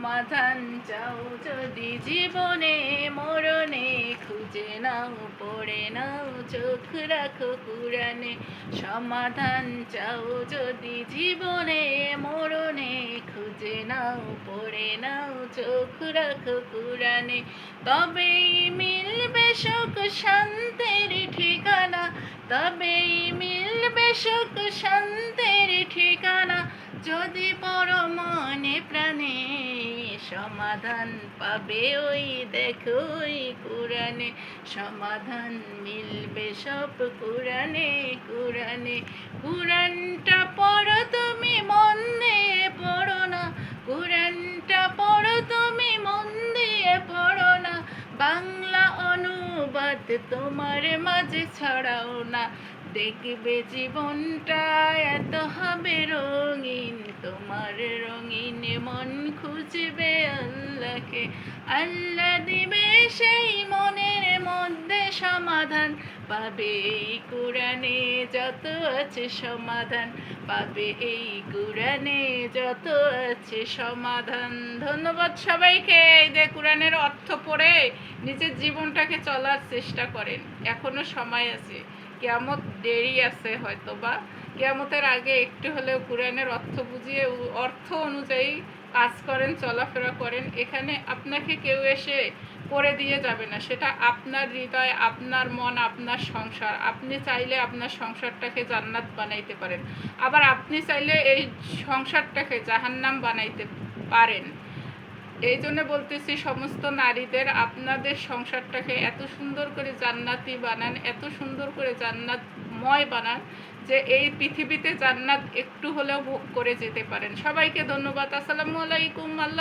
সমাধান চাও যদি জীবনে মরণে, খুঁজে নাও পড়ে নাও চোখ রাখো কুরআনে। সমাধান চাও যদি জীবনে মরণে, খুঁজে নাও পড়ে নাও চোখ রাখো কুরআনে। তবেই মিলবে সুখ শান্তির ঠিকানা, তবেই মিলবে সুখ শান্তির ঠিকানা। যদি পড়ো মনে প্রাণে, সমাধান পাবে ওই দেখো ওই কুরআনে। সমাধান মিলবে সব কুরআনে কুরআনে। কুরআনটা পড়ো তুমি মন দিয়ে পড়ো না, কুরআনটা পড়ো তুমি মন দিয়ে পড়ো না। বাংলা অনুবাদ তোমার মাঝে ছড়াও না, দেখবে জীবনটা এত হবে রঙিন। তোমার রঙিন মন খুঁজবে আল্লাহকে, আল্লাহ দিবে সেই মনের মধ্যে সমাধান। পাবে এই কুরআনে যত আছে সমাধান, পাবে এই কুরআনে যত আছে সমাধান। ধন্যবাদ সবাইকে। এই যে কুরআনের অর্থ পড়ে নিজের জীবনটাকে চলার চেষ্টা করেন, এখনো সময় আছে। কিয়ামত দেরি আছে হয়তো, বা কিয়ামতের আগে একটু হলেও কুরআনের অর্থ বুঝিয়ে অর্থ অনুযায়ী কাজ করেন, চলাফেরা করেন। এখানে আপনাকে কেউ এসে করে দিয়ে যাবে না, সেটা আপনার হৃদয়, আপনার মন, আপনার সংসার। আপনি চাইলে আপনার সংসারটাকে জান্নাত বানাইতে পারেন, আবার আপনি চাইলে এই সংসারটাকে জাহান্নাম বানাইতে পারেন। এই জন্য বলতেছি সমস্ত নারীদের, আপনাদের সংসারটাকে এত সুন্দর করে জান্নাতি বানান, এত সুন্দর করে জান্নাতময় বানান যে এই পৃথিবীতে জান্নাত একটু হলেও ভোগ করে যেতে পারেন। সবাইকে ধন্যবাদ। আসসালামু আলাইকুম। আল্লাহ